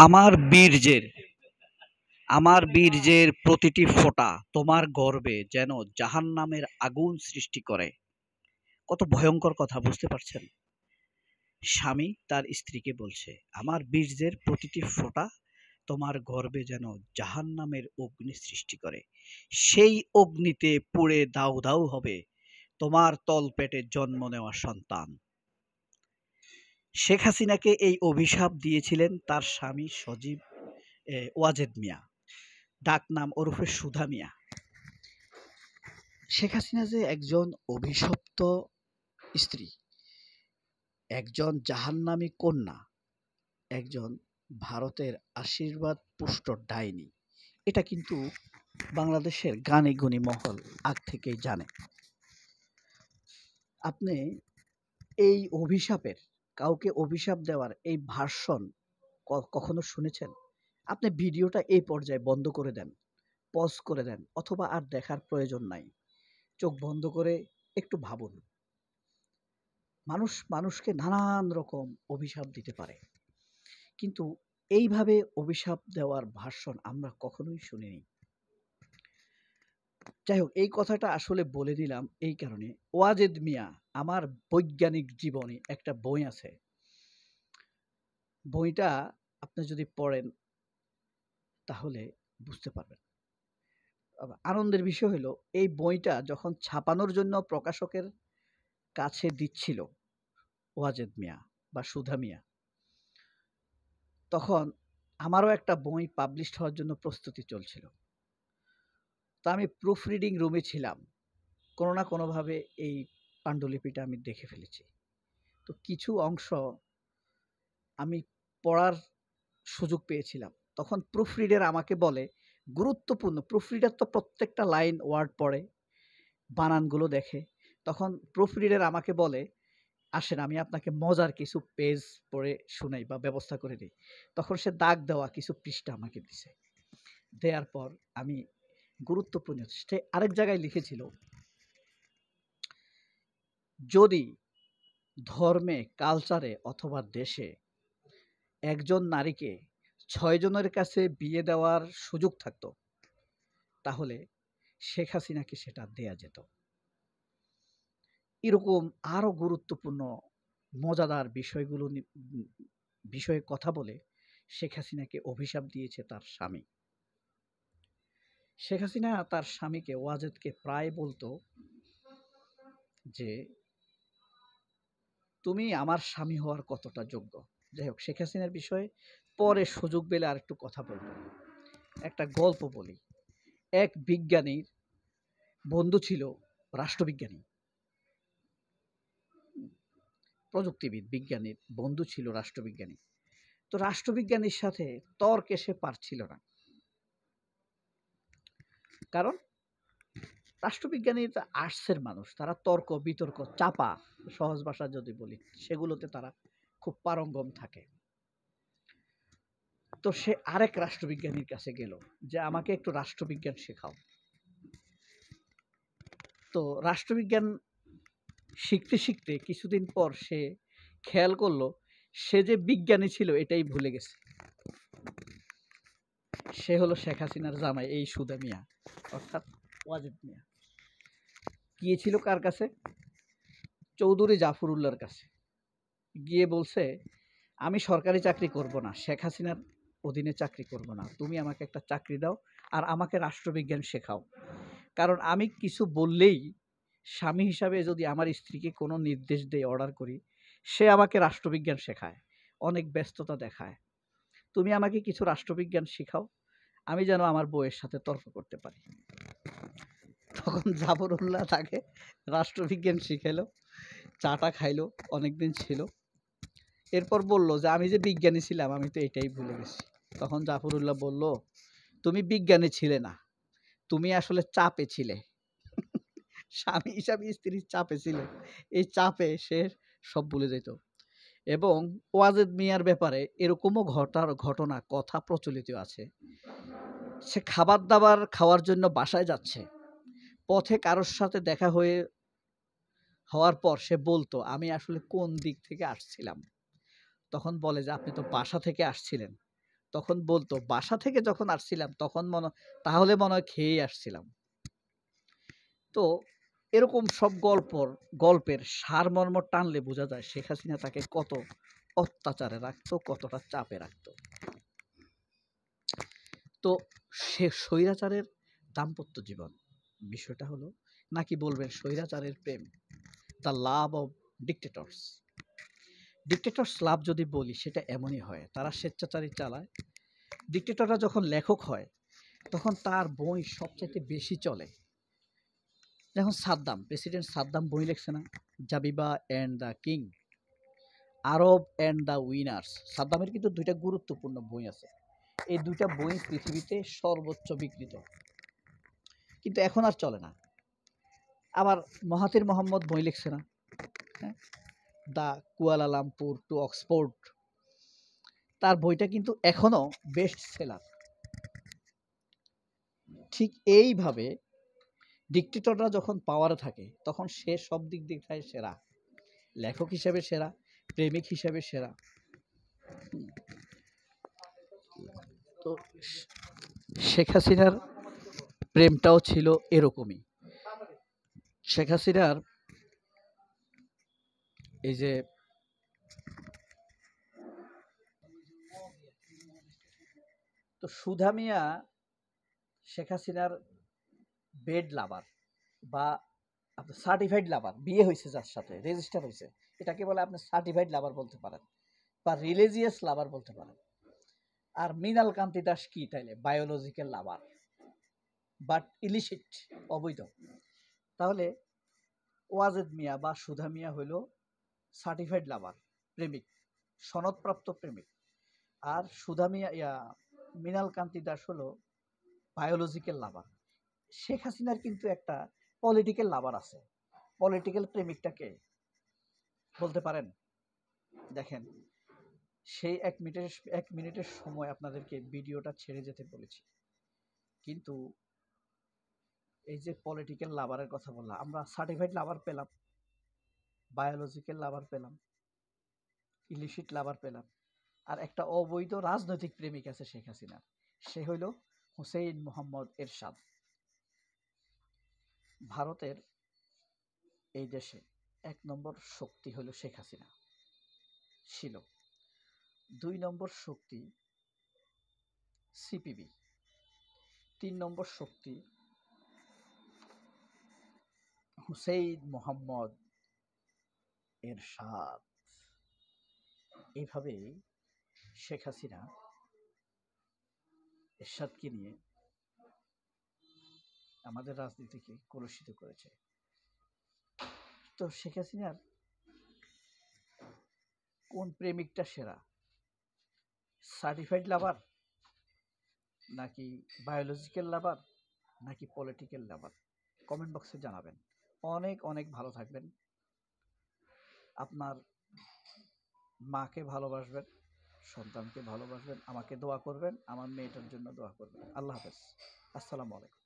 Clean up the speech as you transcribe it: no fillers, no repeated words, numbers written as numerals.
আমার বীর্যের আমার বীর্যের প্রতিটি ফোঁটা তোমার গর্ভে যেন জাহান্নামের আগুন সৃষ্টি করে। কত ভয়ঙ্কর কথা, বুঝতে পারছেন? স্বামী তার স্ত্রীকে বলছে, আমার বীর্যের প্রতিটি ফোঁটা তোমার গর্ভে যেন জাহান্নামের অগ্নি সৃষ্টি করে। সেই অগ্নিতে পুড়ে দাউ দাউ হবে তোমার তলপেটে জন্ম নেওয়া সন্তান। শেখ হাসিনাকে এই অভিশাপ দিয়েছিলেন তার স্বামী সজীব ওয়াজেদ মিয়া, ডাক নাম ওরফে সুধা মিয়া। শেখ হাসিনা যে একজন অভিশপ্ত স্ত্রী, একজন জাহান্নামী কন্যা, একজন ভারতের আশীর্বাদ পুষ্ট ডাইনি, এটা কিন্তু বাংলাদেশের গানে গুণী মহল আগ থেকেই জানে। আপনি এই অভিশাপের, কাউকে অভিশাপ দেওয়ার এই ভার্সন কখনো শুনেছেন? আপনি ভিডিওটা এই পর্যায়ে বন্ধ করে দেন, পজ করে দেন, অথবা আর দেখার প্রয়োজন নাই। চোখ বন্ধ করে একটু ভাবুন। মানুষ মানুষকে নানান রকম অভিশাপ দিতে পারে, কিন্তু এইভাবে অভিশাপ দেওয়ার ভার্সন আমরা কখনোই শুনিনি। যাই হোক, এই কথাটা আসলে বলে দিলাম এই কারণে, ওয়াজেদ মিয়া আমার বৈজ্ঞানিক জীবনে একটা বই আছে, বইটা আপনি যদি পড়েন তাহলে বুঝতে পারবেন। আনন্দের বিষয় হলো, এই বইটা যখন ছাপানোর জন্য প্রকাশকের কাছে দিচ্ছিল ওয়াজেদ মিয়া বা সুধা মিয়া, তখন আমারও একটা বই পাবলিশ হওয়ার জন্য প্রস্তুতি চলছিল। তো আমি প্রুফ রিডিং রুমে ছিলাম, কোনো না কোনোভাবে এই পাণ্ডুলিপিটা আমি দেখে ফেলেছি। তো কিছু অংশ আমি পড়ার সুযোগ পেয়েছিলাম। তখন প্রুফ রিডার আমাকে বলে, গুরুত্বপূর্ণ প্রুফ রিডার তো প্রত্যেকটা লাইন ওয়ার্ড পড়ে, বানানগুলো দেখে। তখন প্রুফ রিডার আমাকে বলে, আসেন আমি আপনাকে মজার কিছু পেজ পড়ে শোনাই বা ব্যবস্থা করে দিই। তখন সে দাগ দেওয়া কিছু পৃষ্ঠা আমাকে দিছে। দেওয়ার পর আমি গুরুত্বপূর্ণ, সে আরেক জায়গায় লিখেছিল, যদি ধর্মে, কালচারে অথবা দেশে একজন নারীকে ৬ জনের কাছে বিয়ে দেওয়ার সুযোগ থাকতো, তাহলে শেখ হাসিনাকে সেটা দেয়া যেত। এরকম আরো গুরুত্বপূর্ণ মজাদার বিষয়ে কথা বলে শেখ হাসিনাকে অভিশাপ দিয়েছে তার স্বামী। শেখ হাসিনা তার স্বামীকে, ওয়াজেদকে প্রায় বলতো যে, তুমি আমার স্বামী হওয়ার কতটা যোগ্য। যাই হোক, শেখ হাসিনার বিষয়ে পরে সুযোগ পেলে আর একটু কথা বলবো। একটা গল্প বলি। এক বিজ্ঞানীর বন্ধু ছিল রাষ্ট্রবিজ্ঞানী, প্রযুক্তিবিদ বিজ্ঞানীর বন্ধু ছিল রাষ্ট্রবিজ্ঞানী। তো রাষ্ট্রবিজ্ঞানীর সাথে তর্কে সে পারছিল না, কারণ রাষ্ট্রবিজ্ঞানী আর্টসের মানুষ, তারা তর্ক বিতর্ক চাপা, সহজ ভাষা যদি বলি, সেগুলোতে তারা খুব পারঙ্গম থাকে। তো সে আরেক রাষ্ট্রবিজ্ঞানীর কাছে গেল যে, আমাকে একটু রাষ্ট্রবিজ্ঞান শেখাও। তো রাষ্ট্রবিজ্ঞান শিখতে শিখতে কিছুদিন পর সে খেয়াল করলো, সে যে বিজ্ঞানী ছিল এটাই ভুলে গেছে। সে হলো শেখ হাসিনার জামাই, এই সুধা মিয়া অর্থাৎ ওয়াজেদ মিয়া। গিয়েছিল কার কাছে? চৌধুরী জাফরুল্লাহর কাছে। গিয়ে বলছে, আমি সরকারি চাকরি করব না, শেখ হাসিনার অধীনে চাকরি করব না, তুমি আমাকে একটা চাকরি দাও আর আমাকে রাষ্ট্রবিজ্ঞান শেখাও। কারণ আমি কিছু বললেই, স্বামী হিসাবে যদি আমার স্ত্রীকে কোনো নির্দেশ দেয়, অর্ডার করি, সে আমাকে রাষ্ট্রবিজ্ঞান শেখায়, অনেক ব্যস্ততা দেখায়। তুমি আমাকে কিছু রাষ্ট্রবিজ্ঞান শেখাও, আমি যেন আমার বউয়ের সাথে তর্ক করতে পারি। তখন জাফরুল্লাহ তাকে রাষ্ট্রবিজ্ঞান শিখাইলো, চাটা খাইলো, অনেকদিন ছিল। এরপর বলল যে, আমি যে বিজ্ঞানী ছিলাম আমি তো এটাই ভুলে গেছি। তখন জাফরুল্লাহ বলল, তুমি বিজ্ঞানী ছিলে না, তুমি আসলে চাপে ছিলে। স্বামী হিসাবে স্ত্রীর চাপে ছিল, এই চাপে সে সব ভুলে যেত। এবং ওয়াজেদ মিয়ার ব্যাপারে এরকমও ঘটনা কথা প্রচলিত আছে। সে খাবার দাবার খাওয়ার জন্য বাসায় যাচ্ছে, পথে কারোর সাথে দেখা হওয়ার পর সে বলতো, আমি আসলে কোন দিক থেকে আসছিলাম। তখন বলে যে আপনি তো বাসা থেকে আসছিলেন। তখন বলতো বাসা থেকে যখন আসছিলাম তখন তাহলে মনে হয় খেয়েই আসছিলাম। তো এরকম সব গল্পের সারমর্ম টানলে বোঝা যায় শেখ হাসিনা তাকে কত অত্যাচারে রাখতো, কতটা চাপে রাখতো। তো সে স্বৈরাচারের দাম্পত্য জীবন বিষয়টা হলো, নাকি বলবেন স্বৈরাচারের প্রেম, দ্য লাভ অফ ডিক্টেটরস। ডিক্টেটরস লাভ যদি বলি সেটা এমনই হয়, তারা স্বেচ্ছাচারী চালায়। ডিক্টেটররা যখন লেখক হয় তখন তার বই সবচাইতে বেশি চলে। যেমন প্রেসিডেন্ট সাদ্দাম বই লিখছে না, Zabiba and the king, Arab and the winners. সাদ্দামের কিন্তু দুইটা গুরুত্বপূর্ণ বই আছে, এই দুইটা বই পৃথিবীতে সর্বোচ্চ বিক্রিত, কিন্তু এখন আর চলে না। আবার মহাতির মোহাম্মদ বই লিখছে না, হ্যাঁ, দ্য কুয়ালালামপুর টু অক্সফোর্ড, তার বইটা কিন্তু এখনো বেস্ট সেলার। ঠিক এইভাবে ডিক্টেটররা যখন পাওয়ারে থাকে তখন সে সব দিক দিয়ে সেরা, লেখক হিসেবে সেরা, প্রেমিক হিসেবে সেরা। তো শেখ হাসিনার প্রেমটাও ছিল এরকমই। শেখ হাসিনার এই যে তো সুধা মিয়া শেখ হাসিনার বেড লাভার বা আপনার সার্টিফাইড লাভার, বিয়ে হয়েছে যার সাথে রেজিস্টার হয়েছে, এটাকে বলে আপনি সার্টিফাইড লাভার বলতে পারেন বা রিলিজিয়াস লাভার বলতে পারেন। আর মৃণাল কান্তি দাস কি তাইলে বায়োলজিক্যাল লাভার, বাট ইলিসিট, অবৈধ। তাহলে ওয়াজেদ মিয়া বা সুধা মিয়া হইল সার্টিফাইড লাভার, প্রেমিক, সনদপ্রাপ্ত প্রেমিক। আর সুধা মিয়া মৃণাল কান্তি দাস হলো বায়োলজিক্যাল লাভার। শেখ হাসিনার কিন্তু একটা পলিটিক্যাল লাভার আছে। পলিটিক্যাল প্রেমিকটাকে বলতে পারেন? দেখেন, সেই এক মিনিটের সময় আপনাদেরকে ভিডিওটা ছেড়ে যেতে বলেছি, কিন্তু এই যে পলিটিক্যাল লাভারের কথা বললাম, আমরা সার্টিফাইড লাভার পেলাম, বায়োলজিক্যাল লাভার পেলাম, ইলিসিট লাভার পেলাম, আর একটা অবৈধ রাজনৈতিক প্রেমিক আছে শেখ হাসিনার, সে হইল হুসেইন মোহাম্মদ এরশাদ। ভারতের এই দেশে ১ নম্বর শক্তি হলো শেখ হাসিনা ছিল, ২ নম্বর শক্তি সিপিবি, ৩ নম্বর শক্তি হুসেইন মোহাম্মদ এরশাদ। এইভাবেই শেখ হাসিনা এরশাদকে নিয়ে আমাদের রাজনীতিকে কলুষিত করেছে। তো শেখ হাসিনার কোন প্রেমিকটা সেরা, সার্টিফাইড লাভার নাকি বায়োলজিক্যাল লাভার নাকি পলিটিক্যাল লাভার? কমেন্ট বক্সে জানাবেন। অনেক অনেক ভালো থাকবেন, আপনার মাকে ভালোবাসবেন, সন্তানকে ভালোবাসবেন, আমাকে দোয়া করবেন, আমার মেয়েটার জন্য দোয়া করবেন। আল্লাহ হাফেজ, আসসালামু আলাইকুম।